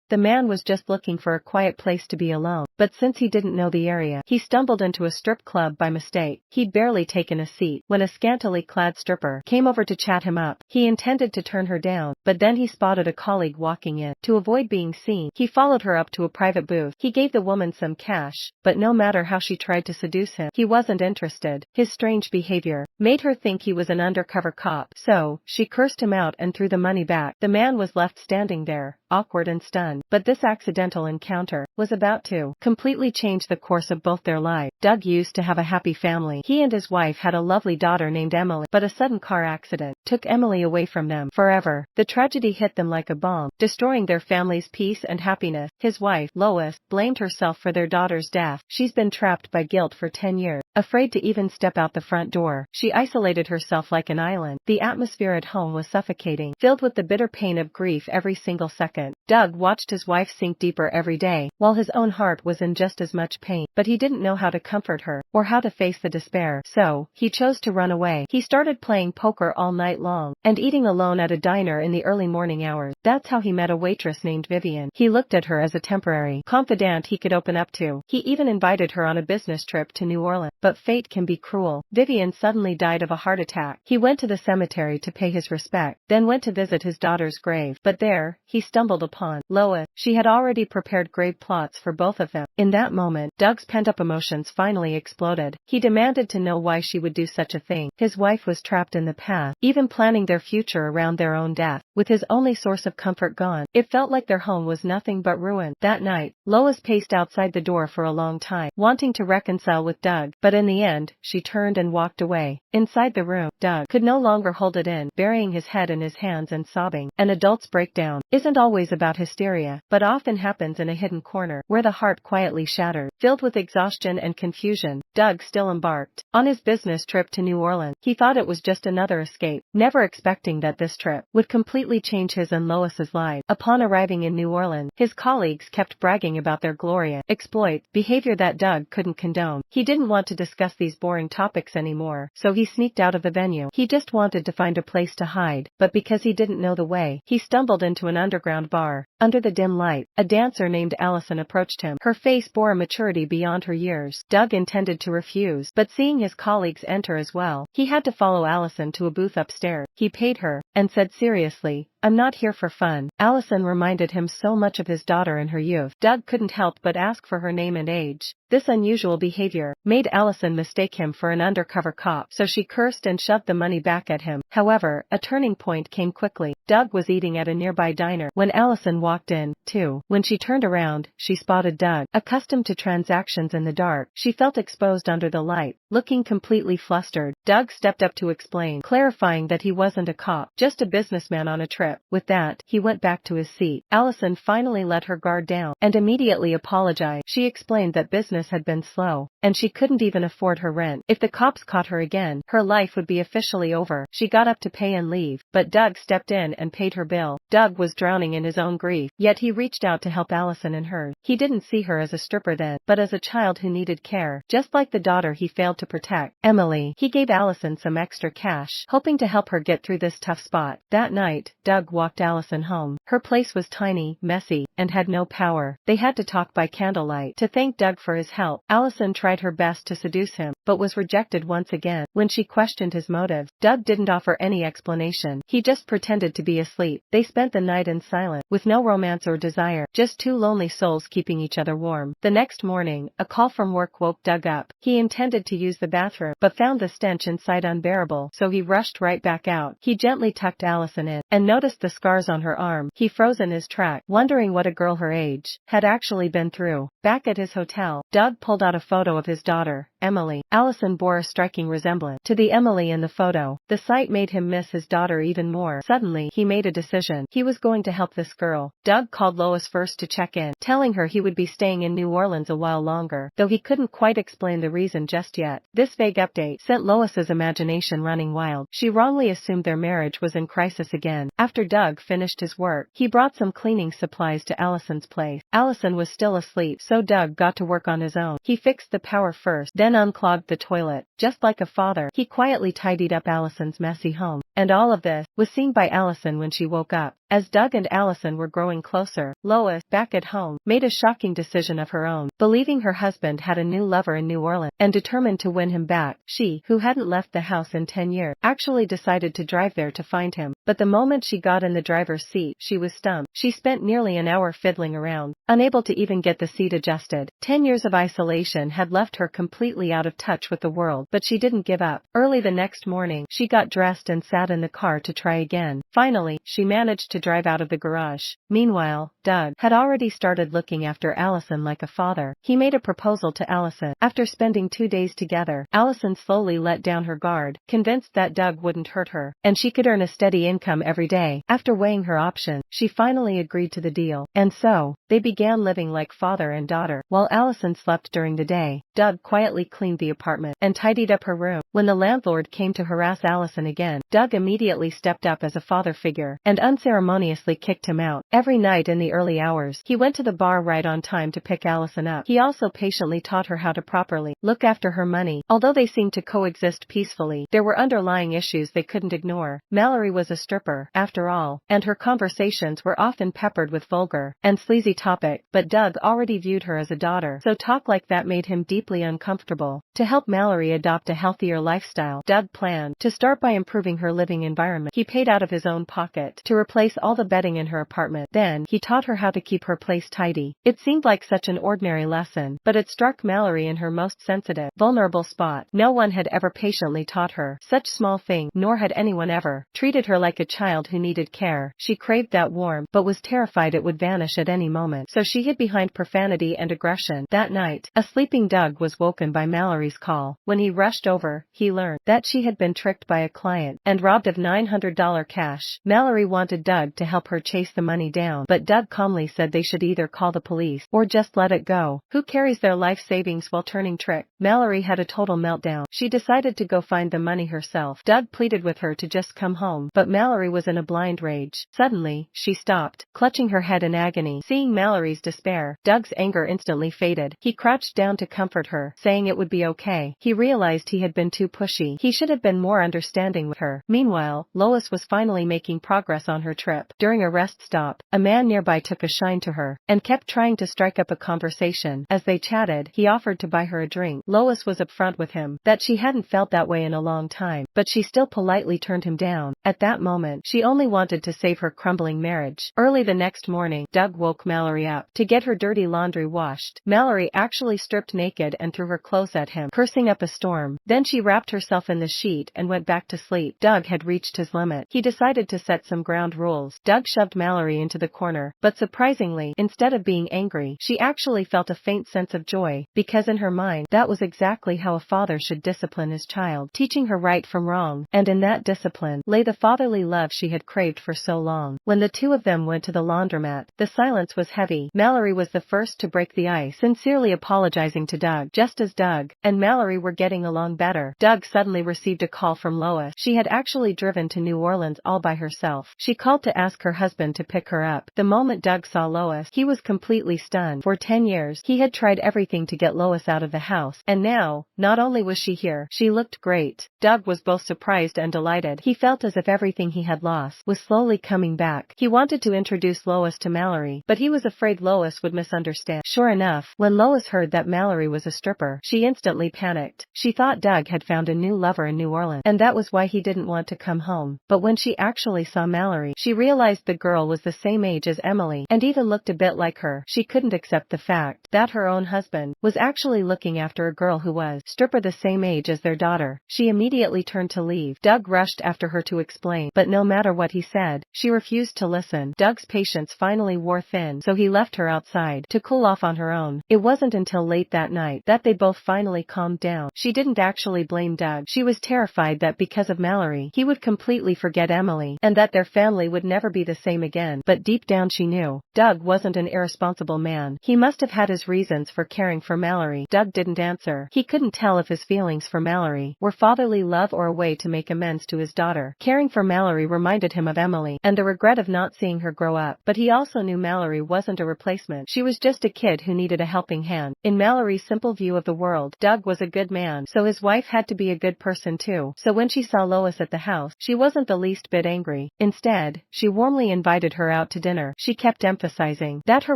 The man was just looking for a quiet place to be alone, but since he didn't know the area, he stumbled into a strip club by mistake. He'd barely taken a seat when a scantily clad stripper came over to chat him up. He intended to turn her down, but then he spotted a colleague walking in. To avoid being seen, he followed her up to a private booth. He gave the woman some cash, but no matter how she tried to seduce him, he wasn't interested. His strange behavior made her think he was an undercover cop, so she cursed him out and threw the money back. The man was left standing there, awkward and stunned, but this accidental encounter was about to completely change the course of both their lives. Doug used to have a happy family. He and his wife had a lovely daughter named Emily, but a sudden car accident took Emily away from them forever. The tragedy hit them like a bomb, destroying their family's peace and happiness. His wife, Lois, blamed herself for their daughter's death. She's been trapped by guilt for 10 years, afraid to even step out the front door. She isolated herself like an island. The atmosphere at home was suffocating, filled with the bitter pain of grief every single second. Doug watched his wife sink deeper every day, while his own heart was in just as much pain, but he didn't know how to comfort her, or how to face the despair, so he chose to run away. He started playing poker all night long, and eating alone at a diner in the early morning hours. That's how he met a waitress named Vivian. He looked at her as a temporary confidant he could open up to. He even invited her on a business trip to New Orleans. But fate can be cruel. Vivian suddenly died of a heart attack. He went to the cemetery to pay his respect, then went to visit his daughter's grave. But there, he stumbled upon Lois. She had already prepared grave plots for both of them. In that moment, Doug's pent-up emotions finally exploded. He demanded to know why she would do such a thing. His wife was trapped in the past, even planning their future around their own death. With his only source of comfort gone, it felt like their home was nothing but ruin. That night, Lois paced outside the door for a long time, wanting to reconcile with Doug, but in the end, she turned and walked away. Inside the room, Doug could no longer hold it in, burying his head in his hands and sobbing. An adult's breakdown isn't always about hysteria, but often happens in a hidden corner, where the heart quietly shatters. Filled with exhaustion and confusion, Doug still embarked on his business trip to New Orleans. He thought it was just another escape, never expecting that this trip would completely change his and Lois's lives. Upon arriving in New Orleans, his colleagues kept bragging about their glorious exploits, behavior that Doug couldn't condone. He didn't want to discuss these boring topics anymore, so he sneaked out of the venue. He just wanted to find a place to hide, but because he didn't know the way, he stumbled into an underground bar. Under the dim light, a dancer named Allison approached him. Her face bore a maturity beyond her years. Doug intended to refuse, but seeing his colleagues enter as well, he had to follow Allison to a booth upstairs. He paid her, and said seriously, "I'm not here for fun." Allison reminded him so much of his daughter in her youth. Doug couldn't help but ask for her name and age. This unusual behavior made Allison mistake him for an undercover cop, so she cursed and shoved the money back at him. However, a turning point came quickly. Doug was eating at a nearby diner when Allison walked in, too. When she turned around, she spotted Doug. Accustomed to transactions in the dark, she felt exposed under the light, looking completely flustered. Doug stepped up to explain, clarifying that he wasn't a cop, just a businessman on a trip. With that, he went back to his seat. Allison finally let her guard down and immediately apologized. She explained that business had been slow, and she couldn't even afford her rent. If the cops caught her again, her life would be officially over. She got up to pay and leave, but Doug stepped in and paid her bill. Doug was drowning in his own grief, yet he reached out to help Allison in hers. He didn't see her as a stripper then, but as a child who needed care, just like the daughter he failed to protect, Emily. He gave Allison some extra cash, hoping to help her get through this tough spot. That night, Doug walked Allison home. Her place was tiny, messy, and had no power. They had to talk by candlelight. To thank Doug for his help, Allison tried her best to seduce him, but was rejected once again. When she questioned his motives, Doug didn't offer any explanation. He just pretended to be asleep. They spent the night in silence, with no romance or desire, just two lonely souls keeping each other warm. The next morning, a call from work woke Doug up. He intended to use the bathroom, but found the stench inside unbearable, so he rushed right back out. He gently tucked Allison in, and noticed the scars on her arm. He froze in his track, wondering what a girl her age had actually been through. Back at his hotel, Doug pulled out a photo of his daughter, Emily. Allison bore a striking resemblance to the Emily in the photo. The sight made him miss his daughter even more. Suddenly, he made a decision. He was going to help this girl. Doug called Lois first to check in, telling her he would be staying in New Orleans a while longer, though he couldn't quite explain the reason just yet. This vague update sent Lois's imagination running wild. She wrongly assumed their marriage was in crisis again. After Doug finished his work, he brought some cleaning supplies to Allison's place. Allison was still asleep, so Doug got to work on his own. He fixed the power first, then unclogged the toilet. Just like a father, he quietly tidied up Allison's messy home. And all of this was seen by Allison when she woke up. As Doug and Allison were growing closer, Lois, back at home, made a shocking decision of her own. Believing her husband had a new lover in New Orleans, and determined to win him back, she, who hadn't left the house in 10 years, actually decided to drive there to find him. But the moment she got in the driver's seat, she was stumped. She spent nearly an hour fiddling around, unable to even get the seat adjusted. 10 years of isolation had left her completely out of touch with the world, but she didn't give up. Early the next morning, she got dressed and sat in the car to try again. Finally, she managed to drive out of the garage. Meanwhile, Doug had already started looking after Allison like a father. He made a proposal to Allison. After spending 2 days together, Allison slowly let down her guard, convinced that Doug wouldn't hurt her, and she could earn a steady income every day. After weighing her options, she finally agreed to the deal. And so, they began living like father and daughter. While Allison slept during the day, Doug quietly cleaned the apartment and tidied up her room. When the landlord came to harass Allison again, Doug immediately stepped up as a father figure and unceremoniously kicked him out. Every night in the early hours, he went to the bar right on time to pick Allison up. He also patiently taught her how to properly look after her money. Although they seemed to coexist peacefully, there were underlying issues they couldn't ignore. Mallory was a stripper, after all, and her conversations were often peppered with vulgar and sleazy topics, but Doug already viewed her as a daughter, so talk like that made him deeply uncomfortable. To help Mallory adopt a healthier lifestyle, Doug planned to start by improving her living environment. He paid out of his own pocket to replace all the bedding in her apartment. Then, he taught her how to keep her place tidy. It seemed like such an ordinary lesson, but it struck Mallory in her most sensitive, vulnerable spot. No one had ever patiently taught her such small things, nor had anyone ever treated her like a child who needed care. She craved that warmth, but was terrified it would vanish at any moment, so she hid behind profanity and aggression. That night, a sleeping Doug was woken by Mallory's call. When he rushed over, he learned that she had been tricked by a client and robbed of $900 cash. Mallory wanted Doug to help her chase the money down, but Doug calmly said they should either call the police or just let it go. Who carries their life savings while turning trick? Mallory had a total meltdown. She decided to go find the money herself. Doug pleaded with her to just come home, but Mallory was in a blind rage. Suddenly, she stopped, clutching her head in agony. Seeing Mallory's despair, Doug's anger instantly faded. He crouched down to comfort her, saying it would be okay. He realized he had been too pushy. He should have been more understanding with her. Meanwhile, Lois was finally making progress on her trip. During a rest stop, a man nearby took a shine to her and kept trying to strike up a conversation. As they chatted, he offered to buy her a drink. Lois was upfront with him that she hadn't felt that way in a long time, but she still politely turned him down. At that moment, she only wanted to save her crumbling marriage. Early the next morning, Doug woke Mallory up to get her dirty laundry washed. Mallory actually stripped naked and threw her clothes at him, cursing up a storm. Then she wrapped herself in the sheet and went back to sleep. Doug had reached his limit. He decided to set some ground rules. Doug shoved Mallory into the corner, but surprisingly, instead of being angry, she actually felt a faint sense of joy, because in her mind, that was exactly how a father should discipline his child, teaching her right from wrong, and in that discipline lay the fatherly love she had craved for so long. When the two of them went to the laundromat, the silence was heavy. Mallory was the first to break the ice, sincerely apologizing to Doug. Just as Doug and Mallory were getting along better, Doug suddenly received a call from Lois. She had actually driven to New Orleans all by herself. She called to ask her husband to pick her up. The moment Doug saw Lois, he was completely stunned. For 10 years, he had tried everything to get Lois out of the house, and now, not only was she here, she looked great. Doug was both surprised and delighted. He felt as if everything he had lost was slowly coming back. He wanted to introduce Lois to Mallory, but he was afraid Lois would misunderstand. Sure enough, when Lois heard that Mallory was a stripper, she instantly panicked. She thought Doug had found a new lover in New Orleans, and that was why he didn't want to come home. But when she actually saw Mallory, she realized the girl was the same age as Emily, and even looked a bit like her. She couldn't accept the fact that her own husband was actually looking after a girl who was stripper the same age as their daughter. She immediately turned to leave. Doug rushed after her to explain, but no matter what he said, she refused to listen. Doug's patience finally wore thin, so he left her outside to cool off on her own. It wasn't until late that night that they both finally calmed down. She didn't actually blame Doug. She was terrified that because of Mallory, he would completely forget Emily, and that their family would never be the same again. But deep down she knew, Doug wasn't an irresponsible man. He must have had his reasons for caring for Mallory. Doug didn't answer. He couldn't tell if his feelings for Mallory were fatherly love or a way to make amends to his daughter. Caring for Mallory reminded him of Emily, and the regret of not seeing her grow up. But he also knew Mallory wasn't a replacement. She was just a kid who needed a helping hand. In Mallory's simple view of the world, Doug was a good man, so his wife had to be a good person too. So when she saw Lois at the house, she wasn't the least bit angry. Instead, she warmly invited her out to dinner. She kept emphasizing that her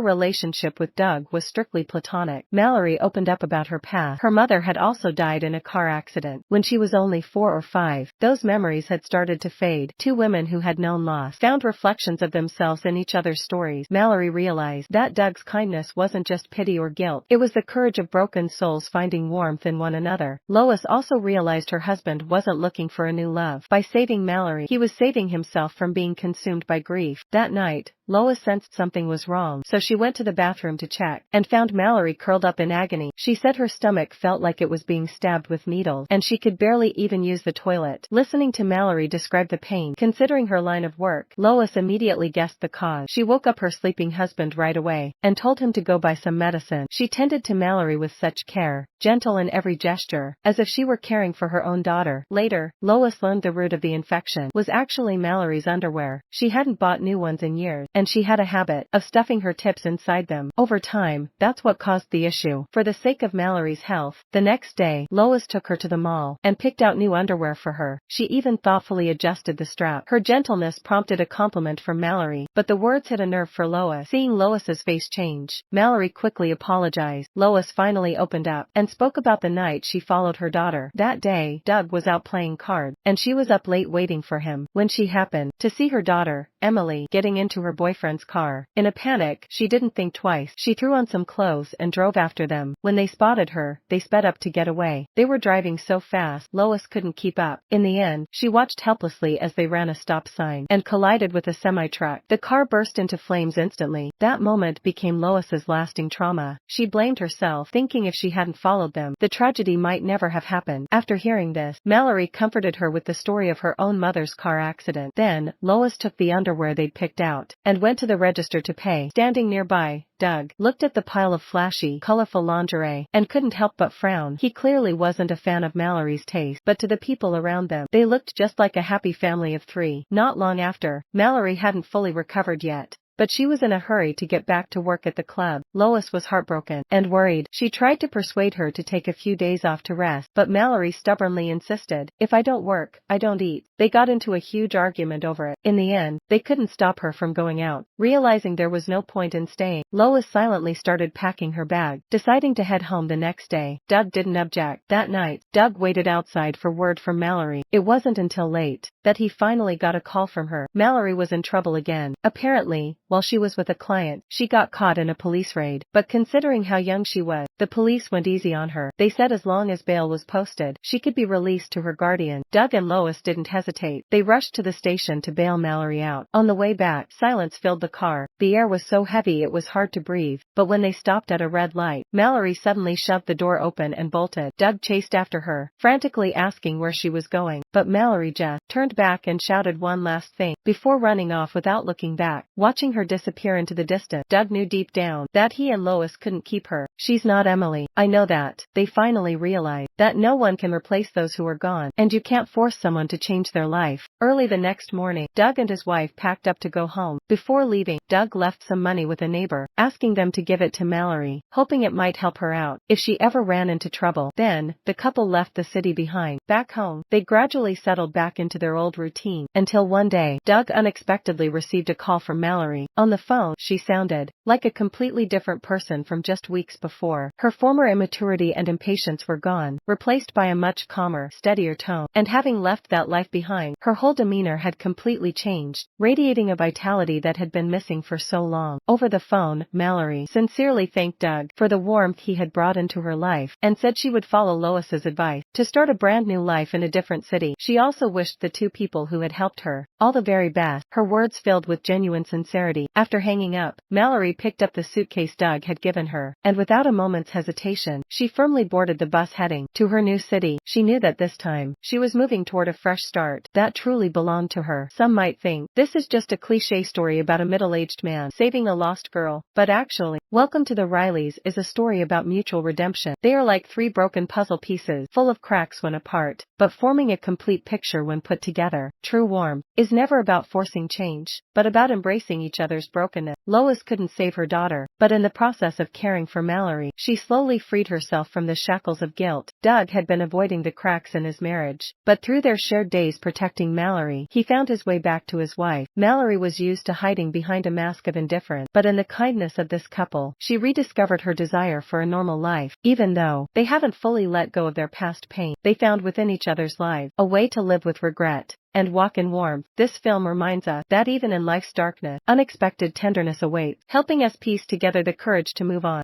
relationship with Doug was strictly platonic. Mallory opened up about her past. Her mother had also died in a car accident when she was only 4 or 5. Those memories had started to fade. Two women who had known loss found reflections of themselves in each other's stories. Mallory realized that Doug's kindness wasn't just pity or guilt. It was the courage of broken souls finding warmth in one another. Lois also realized her husband wasn't looking for a new love. By saving Mallory, he was saving himself from being consumed by grief. That night, Lois sensed something was wrong, so she went to the bathroom to check, and found Mallory curled up in agony. She said her stomach felt like it was being stabbed with needles, and she could barely even use the toilet. Listening to Mallory describe the pain, considering her line of work, Lois immediately guessed the cause. She woke up her sleeping husband right away, and told him to go buy some medicine. She tended to Mallory with such care, gentle in every gesture, as if she were caring for her own daughter. Later, Lois learned the root of the infection was actually Mallory's underwear. She hadn't bought new ones in years, and she had a habit of stuffing her tips inside them. Over time, that's what caused the issue. For the sake of Mallory's health, the next day, Lois took her to the mall and picked out new underwear for her. She even thoughtfully adjusted the strap. Her gentleness prompted a compliment from Mallory, but the words hit a nerve for Lois. Seeing Lois's face change, Mallory quickly apologized. Lois finally opened up and spoke about the night she followed her daughter. That day, Doug was out playing cards, and she was up late waiting for him when she happened to see her daughter, Emily, getting into her boyfriend's car. In a panic, she didn't think twice. She threw on some clothes and drove after them. When they spotted her, they sped up to get away. They were driving so fast, Lois couldn't keep up. In the end, she watched helplessly as they ran a stop sign and collided with a semi-truck. The car burst into flames instantly. That moment became Lois's lasting trauma. She blamed herself, thinking if she hadn't followed them, the tragedy might never have happened. After hearing this, Mallory comforted her with the story of her own mother's car accident. Then, Lois took the underwear they'd picked out and went to the register to pay. Standing nearby, Doug looked at the pile of flashy, colorful lingerie and couldn't help but frown. He clearly wasn't a fan of Mallory's taste, but to the people around them, they looked just like a happy family of 3. Not long after, Mallory hadn't fully recovered yet, but she was in a hurry to get back to work at the club. Lois was heartbroken and worried. She tried to persuade her to take a few days off to rest, but Mallory stubbornly insisted, "If I don't work, I don't eat." They got into a huge argument over it. In the end, they couldn't stop her from going out. Realizing there was no point in staying, Lois silently started packing her bag, deciding to head home the next day. Doug didn't object. That night, Doug waited outside for word from Mallory. It wasn't until late that he finally got a call from her. Mallory was in trouble again. Apparently, while she was with a client, she got caught in a police raid. But considering how young she was, the police went easy on her. They said as long as bail was posted, she could be released to her guardian. Doug and Lois didn't hesitate. They rushed to the station to bail Mallory out. On the way back, silence filled the car. The air was so heavy it was hard to breathe. But when they stopped at a red light, Mallory suddenly shoved the door open and bolted. Doug chased after her, frantically asking where she was going. But Mallory just turned back and shouted one last thing before running off without looking back. Watching her disappear into the distance, Doug knew deep down that he and Lois couldn't keep her. "She's not Emily. I know that." They finally realized that no one can replace those who are gone, and you can't force someone to change their life. Early the next morning, Doug and his wife packed up to go home. Before leaving, Doug left some money with a neighbor, asking them to give it to Mallory, hoping it might help her out if she ever ran into trouble. Then, the couple left the city behind. Back home, they gradually settled back into their old routine, until one day, Doug unexpectedly received a call from Mallory. On the phone, she sounded like a completely different person from just weeks before. Her former immaturity and impatience were gone, replaced by a much calmer, steadier tone. And having left that life behind, her whole demeanor had completely changed, radiating a vitality that had been missing for so long. Over the phone, Mallory sincerely thanked Doug for the warmth he had brought into her life, and said she would follow Lois's advice to start a brand new life in a different city. She also wished the two people who had helped her all the very best, her words filled with genuine sincerity. After hanging up, Mallory picked up the suitcase Doug had given her, and without a moment's hesitation, she firmly boarded the bus heading to her new city. She knew that this time, she was moving toward a fresh start that truly belonged to her. Some might think this is just a cliché story about a middle-aged man saving a lost girl, but actually, Welcome to the Rileys is a story about mutual redemption. They are like 3 broken puzzle pieces, full of cracks when apart, but forming a complete complete picture when put together. True warmth is never about forcing change, but about embracing each other's brokenness. Lois couldn't save her daughter, but in the process of caring for Mallory, she slowly freed herself from the shackles of guilt. Doug had been avoiding the cracks in his marriage, but through their shared days protecting Mallory, he found his way back to his wife. Mallory was used to hiding behind a mask of indifference, but in the kindness of this couple, she rediscovered her desire for a normal life. Even though they haven't fully let go of their past pain, they found within each other's lives a way to live with regret and walk in warmth. This film reminds us that even in life's darkness, unexpected tenderness awaits, helping us piece together the courage to move on.